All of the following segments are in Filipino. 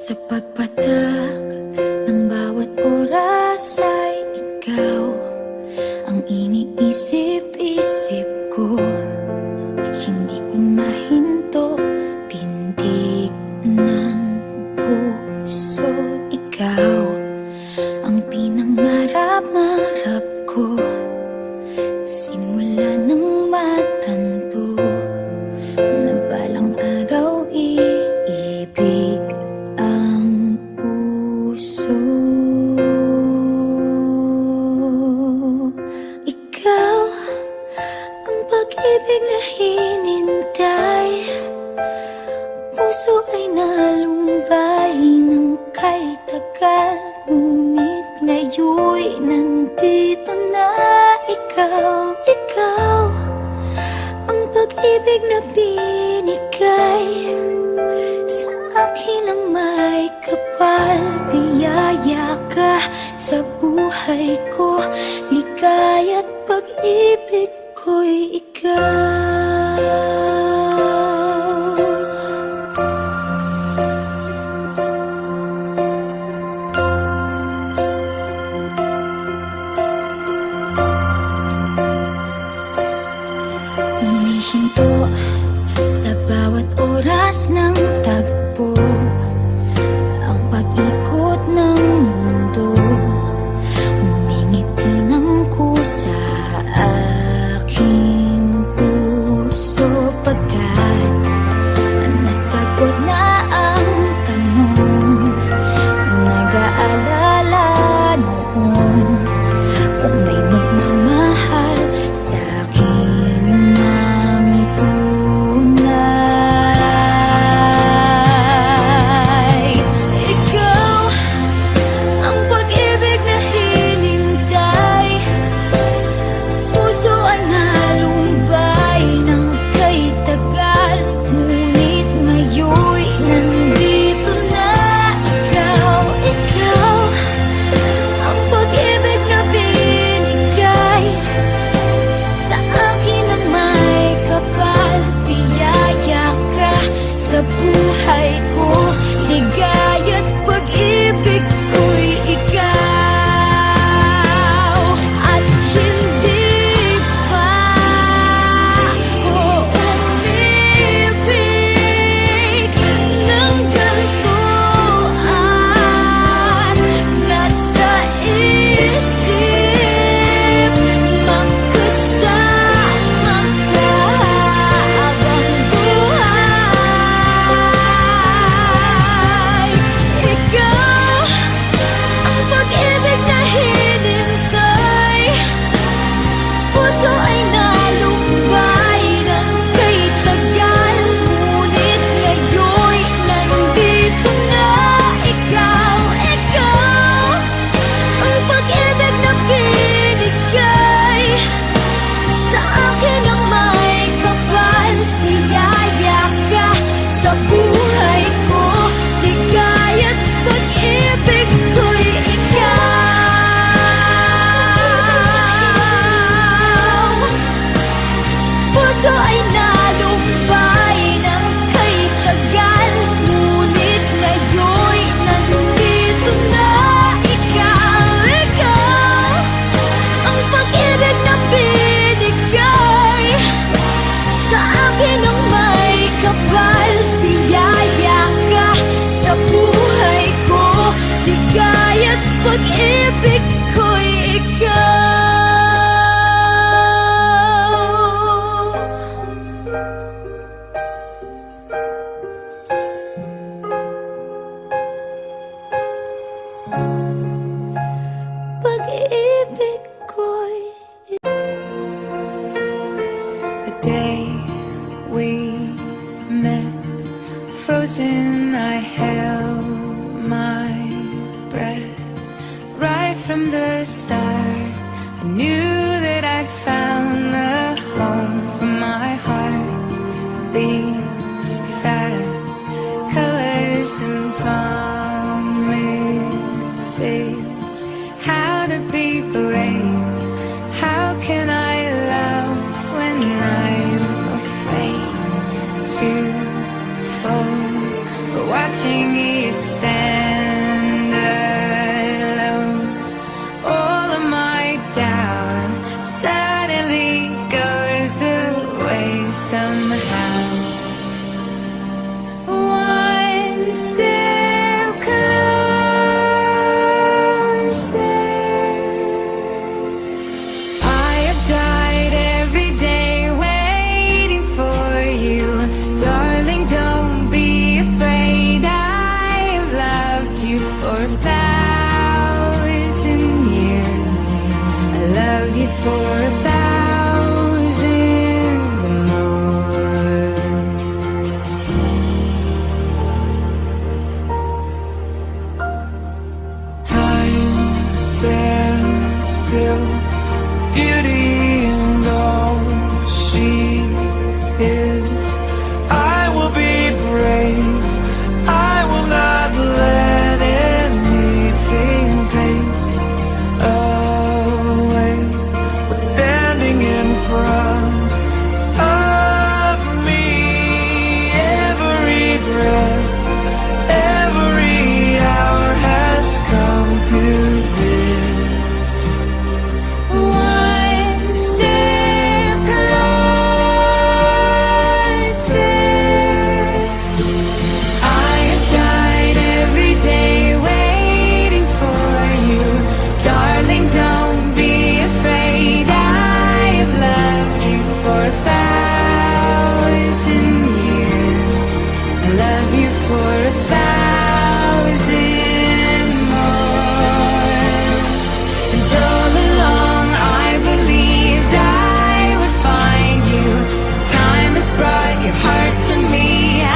Sa pagpatak ng bawat oras ay ikaw ang iniisip-isip ko. Hindi ko mahinto, pintig ng puso. Ikaw ang pinangarap-ngarap ko, simula ng matanto na balang araw iibig ang puso. Ikaw ang pag-ibig na hinintay, puso ay nalumbay ng kay tagal, ngunit ngayon'y nandito na ikaw. Ikaw ang pag-ibig na binigay sa akin ang may kapal. Biyaya ka sa buhay ko, ligaya't pag-ibig ko'y ikaw. Humihinto sa bawat oras ng tagpo, ang pag-ikot ng mundo, humingiti ng kusa aking puso. Pagkat nasagot na ang tanong, nag-aalala noon kung may magmamahal sa akin ng tunay. Ikaw ang pag-ibig na hinintay, puso ay nalumbay ng kay tagal, ngunit ngayon'y nandito na ikaw. Ikaw ang pag-ibig na binigay sa akin ang may kapal. Biyaya ka sa buhay ko, ligaya't pag-ibig ko'y ikaw. At hindi pa ko umibig ng ganito, at nasa isip magkasama ka habang buhay. Ikaw ang pag-ibig na hinintay, puso ay nalumbay ng kay tagal, ngunit ngayon'y nandito na ikaw. Ikaw ang pag-ibig na binigay sa akin ang may kapal. Biyaya ka sa buhay ko, ligaya't pag-ibig ko'y ikaw. Puso ay nalumbay ng kay tagal, ngunit ngayon'y nandito na ikaw. Ikaw ang pag-ibig na binigay sa akin ang may kapal. Biyaya ka sa buhay ko, ligaya't pag-ibig ko'y ikaw. Pag-ibig ko'y The day we met, frozen, I held my breath. Right from the start, I knew that I'd found the home for my heart. Beats fast, colors and promises. How to be brave, how can I love when I'm afraid to fall? But watching you stand somehow. One step closer. I have died every day waiting for you. Darling, don't be afraid. I have loved you for 1,000 years. I love you for 1,000 more. Time stands still, beauty and all she is. I will be brave, I will not let anything take away what's standing in front of me. Every breath, every hour has come to this. One step closer. I have died every day waiting for you. Darling, don't be afraid. I have loved you for 1,000 years. I love you for 1,000 more. And all along I believed I would find you. Time has brought your heart to me. I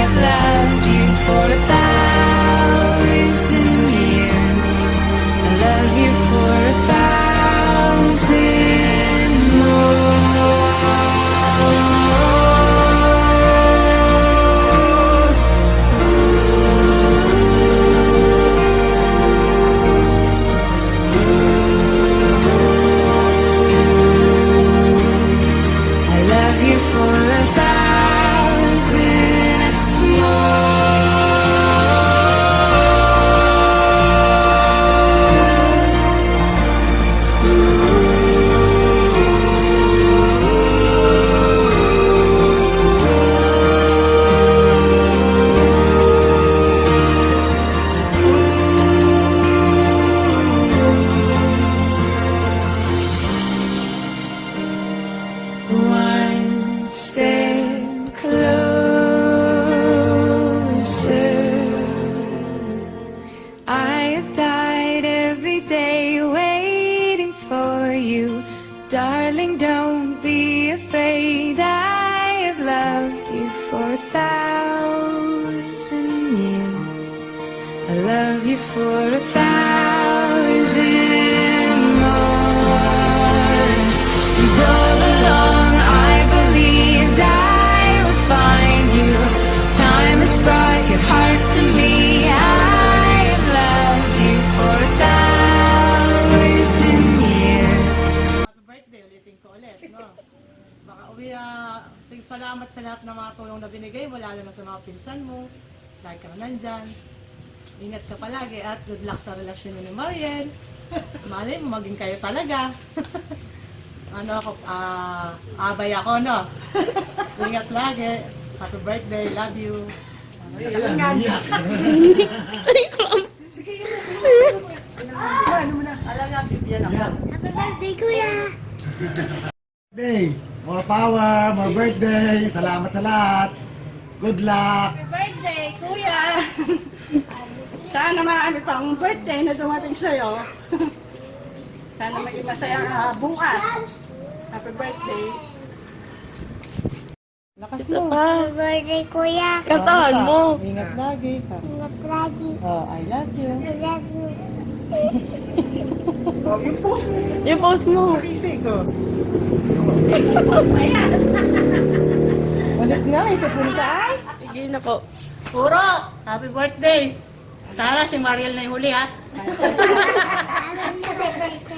have loved you for 1,000 years. I love you for 1,000 more. I love you for 1,000 One step closer. I have died every day waiting for you. Darling, don't be afraid. I have loved you for 1,000 years. I love you for 1,000 more. And all along I believed I would find you. Time has brought your heart to me. I have loved you for 1,000 years. Happy birthday, ulitin ko ulit, no? Baka uwi, salamat sa lahat ng mga tulong na binigay mo, lalo na sa mga pinsan mo. Lagi ka nandyan. Ingat ka palagi at good luck sa relasyon mo ni Mariel. Malay mo, maging kayo talaga. Ano ako, abay ako, no? Ingat lagi. Happy birthday, love you. Alam nga, bibigyan ako. Happy birthday, kuya! Birthday, more power, more birthday. Salamat sa lahat. Good luck. Birthday, kuya! Sana marami pang birthday na dumating sa'yo. Sana maging masaya ka bukas. Happy birthday. Lakas Isa mo. pa. Happy birthday, kuya! Kantahan mo. Ingat lagi. Ingat lagi! Oh, I love you. I love you! Oh, yung post mo. Yung post mo. Kasi ko. Ulit nga, isa punta ay. Sige na po. Puro, happy birthday. Sana si Mariel na yung huli, ha?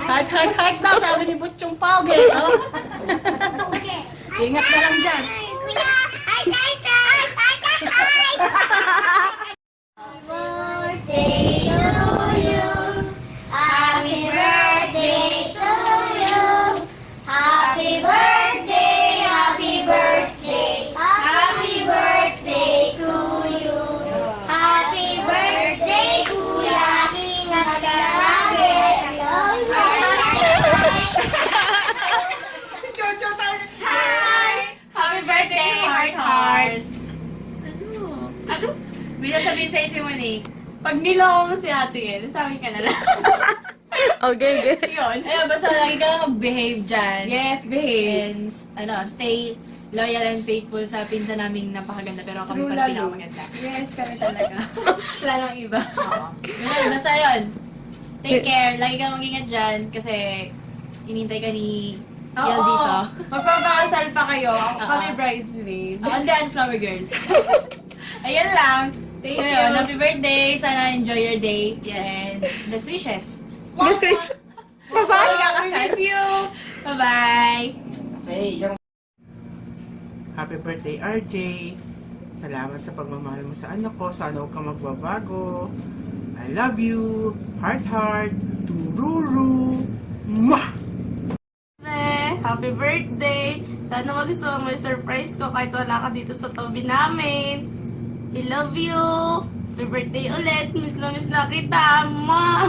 Heart, heart, heart daw, sabi ni Butchong Pauge. Oh. Ingat na lang dyan. Kuya! Ay, ay, ay! Ay, ay, ay! Birthday to you! Happy birthday to you! Happy birthday! Happy birthday! sabihin sa'yo si Monique, pag niloko mo si Ate El, sabi ka na lang. Okay, good. Yun. Ayun, basta lagi ka lang mag-behave dyan. Yes, behave. And, stay loyal and faithful sa pinsan naming napakaganda, pero kami pa rin pinakamaganda. Yes, kami talaga. Wala nang iba. Yun, basta yun. Take care. Lagi ka mag-ingat dyan, kasi inintay ka ni Yel dito. Magpapakasal pa kayo. Oo. Kami bridesmaid. Hindi, flower girl. Ayun lang. Thank So, you. yun, happy birthday. Sana enjoy your day. And best wishes. Message. Kasal ka kasal. Miss you. Bye-bye. Happy birthday, RJ! Salamat sa pagmamahal mo sa anak ko. Sana huwag kang magbabago. I love you. Heart, heart. Tururu. Mwah! Happy birthday! Sana magustuhan mo yung surprise ko kahit wala ka dito sa tabi namin. I love you! Happy birthday ulit! Miss na kita! Ma!